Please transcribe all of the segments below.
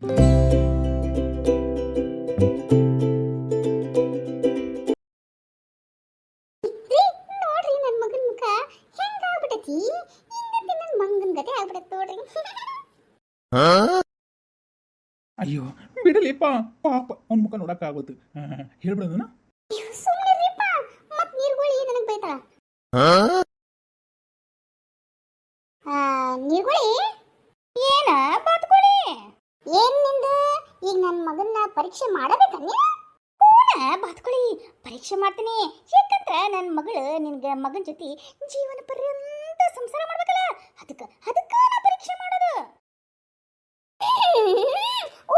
ನೋಡ್ರಿ ನನ್ನ ಮಗನ ಮುಖ ಹೆಂಗಾಗ್ಬಿಟ್ಟೈತಿ. ಹಿಂಗಂತ ನನ್ನ ಮಂಗನ ಗತೆ ಆಗ್ಬಿಡತ್ ನೋಡ್ರಿ. ಅಯ್ಯೋ ಬಿಡಲಿಪ್ಪ, ಪಾಪ ಅವ್ನ ಮುಖ ನೋಡಕ್ ಆಗೋದು. ಹೇಳ್ಬಿಡೋದನ. ಸುಮ್ಮನಿರಿಪ್ಪ, ಮತ್ ನೀರ್ಗೋಳಿ ನನಗೆ ಬೈತಾಳ. ನೀರ್ಗೋಳಿ ಏನ ಬಾತ್ಕೋಳಿ ಏನ್ ನಿಂದು? ಈಗ ನನ್ನ ಮಗನ್ನ ಪರೀಕ್ಷೆ ಮಾಡಬೇಕನ್ನ? ಬಾತ್ಕೋಳಿ ಪರೀಕ್ಷೆ ಮಾಡ್ತೀನಿ. ಯಾಕಂದ್ರ ನನ್ನ ಮಗಳು ನಿನ್ಗೆ ಮಗನ ಜೊತೆ ಜೀವನ ಪರ್ಯಂತ ಸಂಸಾರ ಮಾಡ್ಬೇಕಲ್ಲ, ಅದಕ್ಕ ನಾ ಪರೀಕ್ಷೆ ಮಾಡೋದು.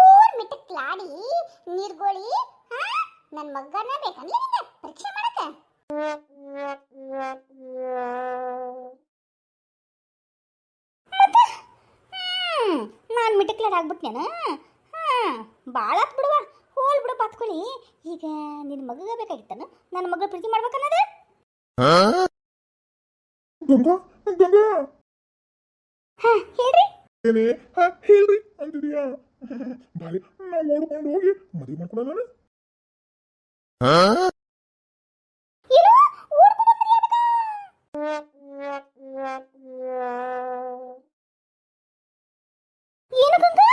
ಓರ್ ಮಿಟಕ್ಲಾಡಿ ನೀರ್ಗೋಳಿ, ನನ್ನ ಮಗನ ಬೇಕನ್ನ ನಿಂಗೆ ಪರೀಕ್ಷೆ ಮಾಡಕ? ನಾನು ಮಿಟಕ್ಲಾಡ್ ಆಗ್ಬಿಟ್ನೇನ? ಭಾಳ ಆತ್ ಬಿಡುವ, ಹೋಲ್ ಬಿಡು ಬಾತ್ಕೊಳ್ಳಿ. ಈಗ ನಿನ್ನ ಮಗಗ ಬೇಕಾಗಿತ್ತನ ನನ್ನ ಮಗಳ ಪ್ರೀತಿ ಮಾಡ್ಬೇಕನ್ನೋದು? ಗಂಗಾ ಗಂಗಾ ಹೇಳ್ರಿ. ಏನೇ ಹೇಳ್ರಿ ಅಂತಿದೀಯಾ? ಬಾರಿ, ನಾವು ನೋಡ್ಕೊಂಡು ಹೋಗಿ ಮದುವೆ ಮಾಡ್ಕೊಳಲ್ಲ. ಏನು ಓಡ್ಕೊಂಡು ಮರಿಯಾಬೇಕಾ? ಏನು ಗಂಗಾ?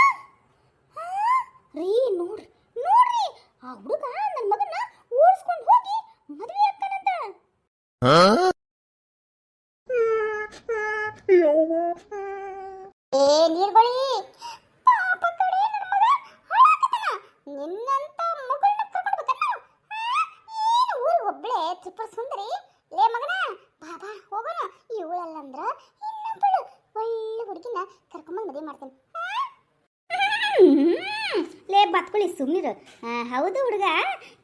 ರೀ ನೋಡ್ರಿ ನೋಡ್ರಿ, ಆ ಹುಡುಗ ನನ್ನ ಮಗನ್ನ ಓಡಿಸ್ಕೊಂಡು ಹೋಗಿ ಮದುವೆ ಆಗ್ತಾನಂತ. ಏ ನೀರ್ಗೋಳಿ, ಪಾಪ ಕಡೆ ನನ್ನ ಮಗ ಹಾಳಾಗತಾನ. ನಿನ್ನಂತ ಮಗಳನ್ನ ಕರ್ಕೊಂಡು ಬರ್ತಾನ? ಏನು ಊರಿಗೆ ಒಬ್ಬಳೆ ತ್ರಿಪುರ ಸುಂದರಿ? ಲೇ ಮಗನ, ಬಾಬಾ ಹೋಗೋಣ. ಇವಳಲ್ಲಂದ್ರ ಇನ್ನೊಬ್ಬಳು ಒಳ್ಳೆ ಹುಡುಗಿನ ಕರ್ಕೊಂಬಂದು ಮದುವೆ ಮಾಡ್ತೇನೆ. ಲೇ ಬತ್ಕೊಳ್ಳಿ ಸುಮ್ಮನಿರು. ಹೌದು ಹುಡುಗ,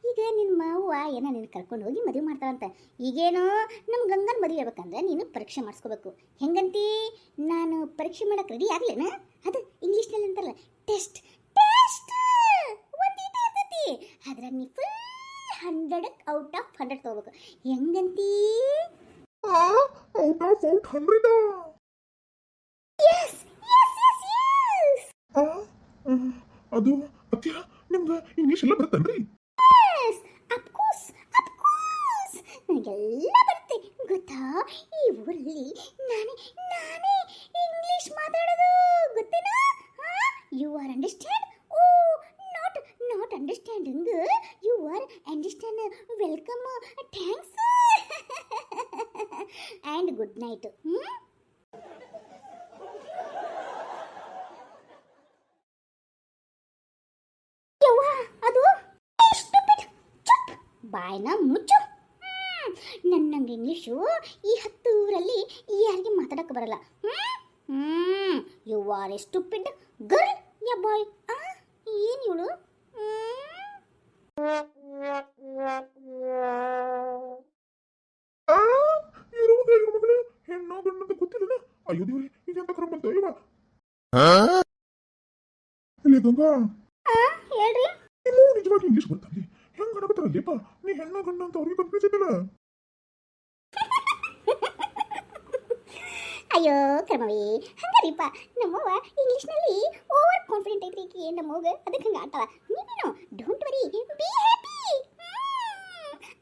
ಈಗ ನಿಮ್ಮ ಅವ್ವ ಏನೋ ನೀನು ಕರ್ಕೊಂಡು ಹೋಗಿ ಮದುವೆ ಮಾಡ್ತಾವಂತ. ಈಗೇನೋ ನಮ್ಮ ಗಂಗನ ಮದುವೆ ಆಗ್ಬೇಕಂದ್ರೆ ನೀನು ಪರೀಕ್ಷೆ ಮಾಡಿಸ್ಕೋಬೇಕು. ಹೆಂಗಂತಿ? ನಾನು ಪರೀಕ್ಷೆ ಮಾಡಕ್ಕೆ ರೆಡಿ ಆಗ್ಲೇನ? ಅದು ಇಂಗ್ಲೀಷ್ನಲ್ಲಿ ಅಂತಾರಲ್ಲ, ಟೆಸ್ಟ್. ಟೆಸ್ಟ್ ಒಂದೀಟ ಇರ್ತೈತಿ, ಅದ್ರಾಗ ನೀ ಫುಲ್ 100 ಔಟ್ ಆಫ್ 100 ತಗೋಬೇಕು. ಹೆಂಗಂತಿ? Out of 100? Yes yes yes yes. ಅದು ಅತ್ಯ, ನಿಮ್ಗೆ ಇಂಗ್ಲೀಷ್ ಎಲ್ಲ ಬರುತ್ತನ್ರಿ? ಎಸ್, ಅಫ್ ಕೋರ್ಸ್ ನನಗೆಲ್ಲ ಬರುತ್ತೆ ಗೊತ್ತಾ. ಈ ಊರಲ್ಲಿ ನಾನೇ ಇಂಗ್ಲೀಷ್ ಮಾತಾಡೋದು ಗೊತ್ತೇನಾ? You are understand? Oh, not understanding, you are understand. Welcome, thanks and good night. ಬಾಯ್ನ ಮುಚ್ಚು. ನನ್ನಂಗೆ ಇಂಗ್ಲೀಷು ಈ 10 ಊರಲ್ಲಿ ಯಾರಿಗೆ ಮಾತಾಡಕ್ಕೆ ಬರಲ್ಲ. You are a stupid girl ಯಾ ಬಾಯ್. ಏನು ಇವಳು? ಹೆಣ್ಣು ಗಂಡು ಅಂತ ಗೊತ್ತಿಲ್ಲ. ಅಯ್ಯೋ ದೇವ್ರಿ, ಇದೆಂತ ಕ್ರಮ ಬಂತ ಇವ? ಇಲ್ಲಿ ಗಂಗಾ, ಹೇಳ್ರಿ. ನೀವು ನಿಜವಾಗಿ ಇಂಗ್ಲೀಷ್ ಬರ್ತಂದಿ? ಹೆಂಗ್ ಅಡಕತ್ತಾರಲ್ಲಿಪ್ಪ? ನೀ ಹೆಣ್ಣು ಗಂಡು ಅಂತ ಅವ್ರಿಗೆ ಕನ್ಫ್ಯೂಸ್ ಐತಲ್ಲ. ಅಯ್ಯೋ ಕರ್ಮವಿ, ಹಂಗಾರಿಪ್ಪ ನಮ್ಮವ್ವ ಇಂಗ್ಲೀಷ್ನಲ್ಲಿ ಓವರ್ ಕಾನ್ಫಿಡೆಂಟ್ ಐತ್ರಿ ಈಕಿ ನಮ್ಮವ್ಗ, ಅದಕ್ಕೆ ಹಂಗೆ ಆಡ್ತಾಳ. ನೀವೇನು ಡೋಂಟ್ ವರಿ, ಬಿ ಹ್ಯಾಪಿ.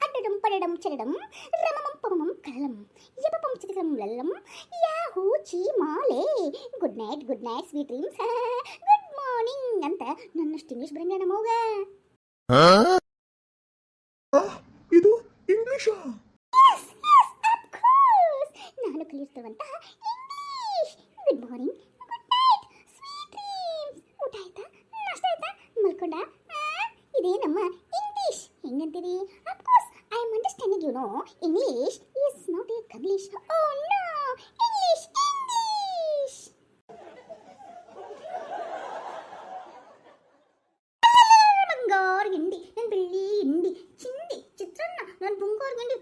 ಅಡ್ಡಡಂ ಪಡಡಂ ಚರಡಂ ರಮಮಂ ಪಮಮಂ ಕಳಲಂ ಯಪಪಂ ಚಿತ್ರಂ ಲಲ್ಲಂ ಯಾಹೂ ಚೀಮಾಲೆ. Good night sweet dreams, good morning ಅಂತ ನನ್ನಷ್ಟು ಇಂಗ್ಲೀಷ್ ಬರಂಗ ನಮ್ಮವ್ಗ. ಇದು ಇಂಗ್ಲಿಷಾ? ಎಸ್ ಎಸ್, ಆಫ್ ಕೋರ್ಸ್ ನಾನು ಕಲಿತಿರುವಂತಹ English. Good morning, good night, sweet dreams. ಊಟ ಆಯ್ತಾ? ನಾಷ್ಟ ಆಯ್ತಾ? ಮಲ್ಕೊಂಡ? ಇದೇ ನಮ್ಮ ಇಂಗ್ಲಿಷ್. ಹೆಂಗಂತೀರಿ? Of course I am understanding, you know English is not a ಕಬ್ಲಿಷ್. Oh no, English. ಬಂಗಾರ ಗಿಂಡಿ, ನನ್ನ ಬೆಳ್ಳಿ ಹಿಂಡಿ, ಚಿಂದಿ ಚಿತ್ರಾನ್ನ, ನನ್ನ ಬಂಗಾರ ಗಿಂಡಿ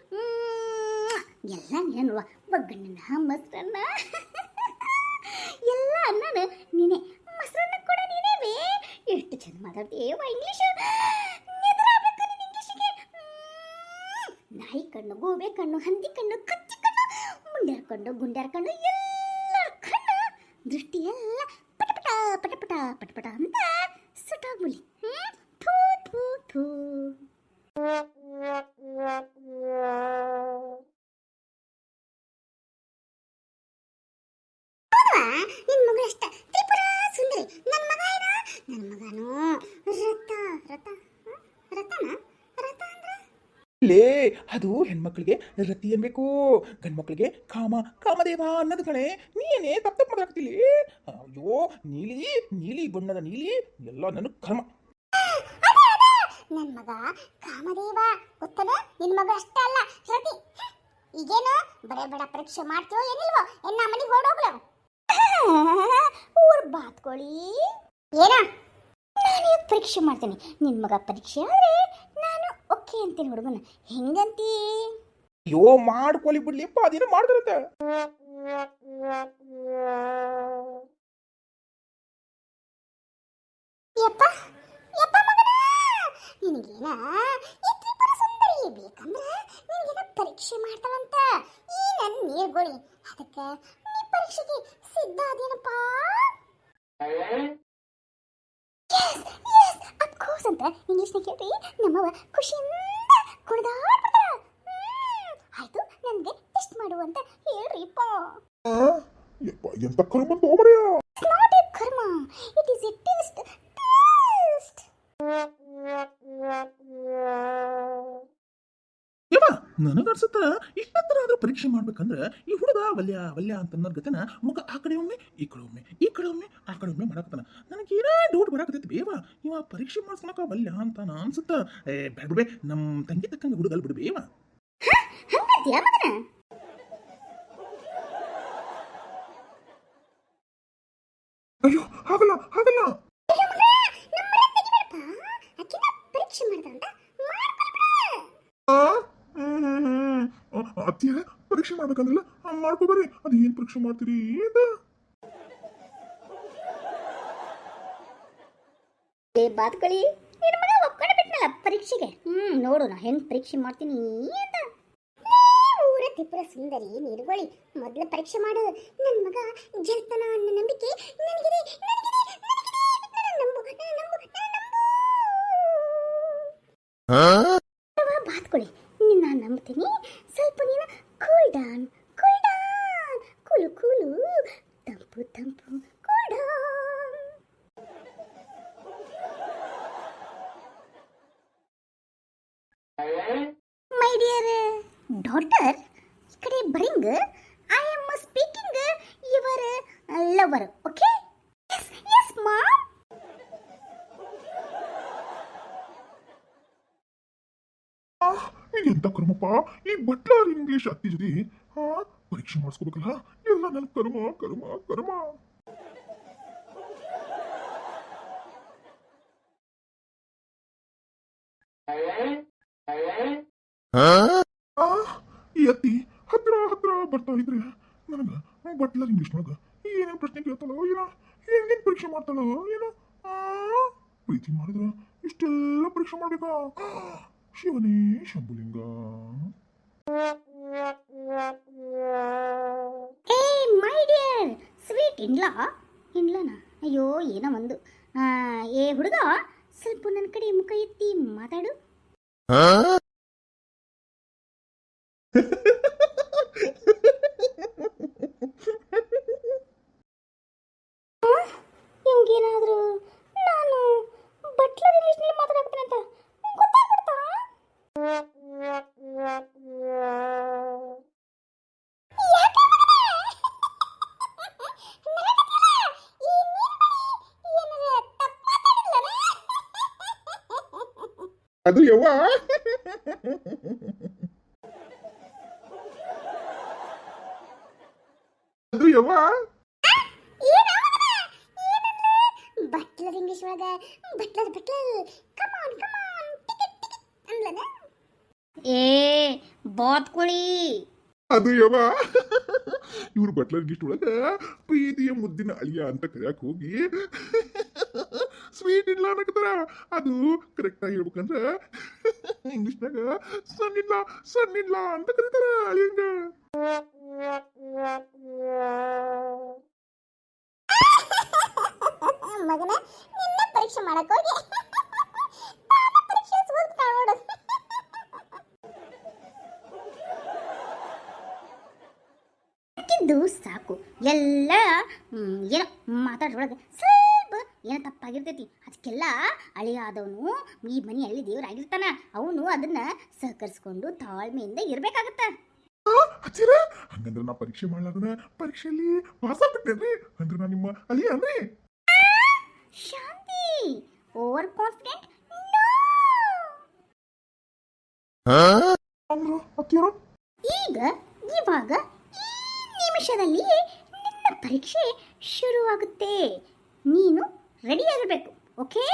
ಎಲ್ಲ ನೀನುವ. ಒಗ್ಗಣ್ಣನ ಮೊಸರನ್ನ ಎಲ್ಲ ಅನ್ನನ ನೀನೆ, ಮೊಸರನ್ನ ಕೂಡ ನೀನೇವೇ. ಎಷ್ಟು ಚಂದ ಮಾತಾಡ್ತೀಯವ ಇಂಗ್ಲೀಷ್. ಇಂಗ್ಲೀಷಿಗೆ ನಾಯಿ ಕಣ್ಣು, ಗೋಬೆ ಕಣ್ಣು, ಹಂದಿ ಕಣ್ಣು, ಕಚ್ಚಿ ಕಣ್ಣು, ಮುಂಡ್ಯಾರ ಕಣ್ಣು, ಗುಂಡ್ಯಾರ ಕಣ್ಣು, ಎಲ್ಲ ಕಣ್ಣು ದೃಷ್ಟಿ ಎಲ್ಲ ಪಟಪಟ ಪಟಪಟ ಪಟಪಟ ಅಂತ ಲೇ ಅದು ಹೆಣ್ಮಕ್ಳಿಗೆ ರತಿ ಅನ್ಬೇಕು, ಗಂಡ್ಮಕ್ಳಿಗೆ ಕಾಮ ಕಾಮದೇವ ಅನ್ನೋದು ಕಣೆ. ನೀನೇ ತಪ್ಪು ಮಾತಾಡ್ತಿಲಿ. ಅಯ್ಯೋ, ನೀಲಿ ನೀಲಿ ಬಣ್ಣದ ನೀಲಿ ಎಲ್ಲ ನನ್ನ ಕರ್ಮ. ನನ್ನ ಮಗ ಕಾಮದೇವ ಗೊತ್ತದ? ನಿನ್ ಮಗ ಅಷ್ಟೇ ಅಲ್ಲ ರತಿ. ಈಗೇನು ಬಡ ಬಡ ಪರೀಕ್ಷೆ ಮಾಡ್ತೀವೋ ಏನಿಲ್ವೋ ಎನ್ನ ಮನೆಗೆ ಹೊರಡೋಗ್ಲ ಊರ್ ಬಾತ್ಕೊಳ್ಳಿ. ಏನ ನಾನು ಪರೀಕ್ಷೆ ಮಾಡ್ತೀನಿ. ನಿನ್ ಮಗ ಪರೀಕ್ಷೆ ಆದ್ರೆ ನಾನು ಓಕೆ ಅಂತೀನಿ ಹುಡುಗನ. ಹೆಂಗಂತಿ? ಅಯ್ಯೋ ಮಾಡ್ಕೊಲಿ ಬಿಡ್ಲಿಪ್ಪ, ಅದೇನೋ ಮಾಡ್ತಾರಂತೆ. ಯಪ್ಪ ಯಪ್ಪ ಮಗನ, ನಿನಗೇನ ಈ ತ್ರಿಪುರ ಸುಂದರಿ ಬೇಕಂದ್ರೆ ನಿನಗೇನ ಪರೀಕ್ಷೆ ಮಾಡ್ತಾವಂತ ಈ ನನ್ನ ನೀರ್ಗೋಳಿ. ಅದಕ್ಕೆ ನೀ ಪರೀಕ್ಷೆಗೆ ಸಿದ್ಧ ಅದೇನಪ್ಪ? ಅಫ್ಕೋರ್ಸ್ ಅಂತ ಇಂಗ್ಲಿಷ್ನ ಕೇಳಿ ನಮ್ಮವ ಖುಷಿಯಿಂದ ಕುಣಿದಾಡ್ಬಿಡ್ತಾರ. ಆಯ್ತು, ನನಗೆ ಟೆಸ್ಟ್ ಮಾಡು ಅಂತ ಹೇಳ್ರಿಪ್ಪ. ಯಪ್ಪ ಎಂತ ಕರ್ಮ ತಗೋಬರ್ಯಾ. It's not a karma. It is a test. Test. ಯವ್ವ ನನಗನ್ಸುತ್ತ ಇಷ್ಟತ್ರ ಆದ್ರೂ ಪರೀಕ್ಷೆ ಮಾಡ್ಬೇಕಂದ್ರೆ ಈ ಹುಡುಗ ವಲ್ಯ ವಲ್ಯ ಅಂತ ಅನ್ನೋದ್ ಗತನ ಮುಖ ಆ ಕಡೆ ಒಮ್ಮೆ ಈ ಕಡೆ ಒಮ್ಮೆ ಈ ಕಡೆ ಒಮ್ಮೆ ಆ ಕಡೆ ಒಮ್ಮೆ ಮಾಡಕತ್ತಾನ. ನನಗೇನೋ ಡೌಟ್ ಬರಾಕತೈತಿ. ಬೇವ ಇವ ಪರೀಕ್ಷೆ ಮಾಡ್ಸ್ಕೊಳಕ ವಲ್ಯ ಅಂತ ಅನ್ಸುತ್ತ. ಬಿಡ್ಬೇ ನಮ್ಮ ತಂಗಿ ತಕ್ಕಂಗೆ ಹುಡುಗಲ್ ಬಿಡು ಬೇವ. ಹಂಗಂತೀಯ ಮಗನ? ಅಯ್ಯೋ ಹಾಗಲ್ಲ ಹಾಗಲ್ಲ. ಪರೀಕ್ಷೆ ಮಾಡ್ದಂತ ಅತ್ತಿಯ ಪರೀಕ್ಷೆ ಮಾಡ್ಬೇಕಂದ್ರಲ್ಲ ಮಾಡ್ಕೋಬರ್ರಿ. ಅದು ಏನ್ ಪರೀಕ್ಷೆ ಮಾಡ್ತೀರಿ ಅಂತ ಬಾತ್ಕೊಳ್ಳಿ. ನಿನ್ನ ಮಗ ಒಪ್ಕೊಂಡು ಬಿಟ್ನಲ್ಲ ಪರೀಕ್ಷೆಗೆ. ನೋಡೋಣ ಹೆಂಗ್ ಪರೀಕ್ಷೆ ಮಾಡ್ತೀನಿ ಅಂತ. ಊರ ತ್ರಿಪುರ ಸುಂದರಿ ನೀರ್ಗೋಳಿ, ಮೊದಲ ಪರೀಕ್ಷೆ ಮಾಡು. ನನ್ನ ಮಗ ಗೆಲ್ತಾನ ಅನ್ನೋ ನಂಬಿಕೆ ನನಗಿದೆ. ಬಾತ್ಕೊಳ್ಳಿ, ನಿನ್ನ ನಂಬ್ತೀನಿ. ಸ್ವಲ್ಪ ನೀನು ಕೂಲ್ ಡೌನ್ ಕೂಲು ಕೂಲು ತಂಪು ತಂಪು cool down. My dear daughter, ಈ ಕಡೆ ಬರಿಂಗ್. I am speaking your lover. Okay? Yes yes mom. ಎಂತ ಕರ್ಮಪ್ಪ ಈ ಬಟ್ಲರ್ ಇಂಗ್ಲಿಷ್ ಅತ್ತಿ ಜೊತೆ ಪರೀಕ್ಷೆ ಮಾಡಿಸ್ಕೋಬೇಕಲ್ಲ. ಎಲ್ಲ ನನ್ನ ಕರ್ಮ ಕರ್ಮ ಕರ್ಮ. ಈ ಅತ್ತಿ ಹತ್ರ ಹತ್ರ ಬರ್ತಾ ಇದ್ರೆ ನನಗ ಬಟ್ಲರ್ ಇಂಗ್ಲಿಷ್ ನೊಳಗ ಏನೇನು ಪ್ರಶ್ನೆ ಕೇಳ್ತಾಳೋ ಏನೋ, ಹೆಂಗೇನ್ ಪರೀಕ್ಷೆ ಮಾಡ್ತಾಳೋ ಏನೋ. ಪ್ರೀತಿ ಮಾಡಿದ್ರ ಇಷ್ಟೆಲ್ಲ ಪರೀಕ್ಷೆ ಮಾಡ್ಬೇಕಾ? ಶಿವನೇ ಶಂಭುಲಿಂಗ. ಏ ಮೈ ಡಿಯರ್ ಸ್ವೀಟ್ ಇನ್ಲಾನ. ಅಯ್ಯೋ ಏನೋ ಒಂದು. ಏ ಹುಡುಗ, ಸ್ವಲ್ಪ ನನ್ನ ಕಡೆ ಮುಖ ಎತ್ತಿ ಮಾತಾಡು. ಇವ್ಗೇನಾದ್ರೂ ನಾನು ಬಟ್ಲರ್ ಇಂಗ್ಲಿಷ್ನಲ್ಲಿ ಮಾತಾಡ್ತೀನಿ ಅಂತ ಗೊತ್ತಾಗ್ಬಿಡ್ತಾ? ಅದು ಯವ್ವ ಅದು ಯವ್ವ ಬಟ್ಲರ್ ಇಂಗ್ಲಿಷ್ ಒಳಗ ಬಟ್ಲರ್ ಕಮಾನ್ ಟಿಕೆಟ್ ಅನ್ಲನ. ಏ ಬಾತ್ಕೊಳ್ಳಿ. ಅದು ಯವ್ವ ಇವ್ರು ಬಟ್ಲರ್ ಗಿಸ್ಟ್ ಒಳಗ ಪ್ರೀತಿಯ ಮುದ್ದಿನ ಅಳಿಯ ಅಂತ ಕರೆಯಕ್ ಹೋಗಿ ಸ್ವೀಟ್ ಇಲ್ಲ ಅನ್ನಕತ್ತಾರ. ಅದು ಕರೆಕ್ಟ್ ಆಗಿ ಹೇಳ್ಬೇಕಂದ್ರ ಇಂಗ್ಲಿಷ್ನಾಗ ಸಣ್ಣಿಲ್ಲ ಅಂತ ಕರೀತಾರ ಅಳಿಯಂಗ. ಮಗನ ನಿನ್ನ ಪರೀಕ್ಷೆ ಮಾಡಕ್ ಹೋಗಿ ಪರೀಕ್ಷೆ ಸೋತ್ ನೋಡು. ಸಾಕು ಎಲ್ಲ ಏನೋ ಮಾತಾಡೋಳಗೆ ಸ್ವಲ್ಪ ಏನೋ ತಪ್ಪಾಗಿರ್ತೈತಿ ಅದಕ್ಕೆಲ್ಲ ಅಳಿಯ ಆದವನು ಈ ಮನೆಯಲ್ಲಿ ದೇವರಾಗಿರ್ತಾನ ಅವನು ಅದನ್ನ ಸಹಕರಿಸ್ಕೊಂಡು ತಾಳ್ಮೆಯಿಂದ ಇರ್ಬೇಕಾಗತ್ತ. ಹಚ್ಚಿರ ಹಂಗಂದ್ರೆ ನಾ ಪರೀಕ್ಷೆ ಮಾಡ್ಲಾರ್ದನ ಪರೀಕ್ಷೆಯಲ್ಲಿ ಪಾಸ್ ಆಗ್ಬಿಟ್ಟೇನ್ರಿ ಅಂದ್ರೆ ನಾ ನಿಮ್ಮ ಅಳಿಯ ಅನ್ರಿ. ಶಾಂತಿ ಓವರ್ ಕಾನ್ಫಿಡೆಂಟ್ ಅಂದ್ರು ಹತ್ತಿರ ಈಗ ಇವಾಗ ಈ ನಿಮಿಷದಲ್ಲಿ ನಿನ್ನ ಪರೀಕ್ಷೆ ಶುರುವಾಗುತ್ತೆ. ನೀನು ರೆಡಿ ಆಗಿರ್ಬೇಕು. ಓಕೆ?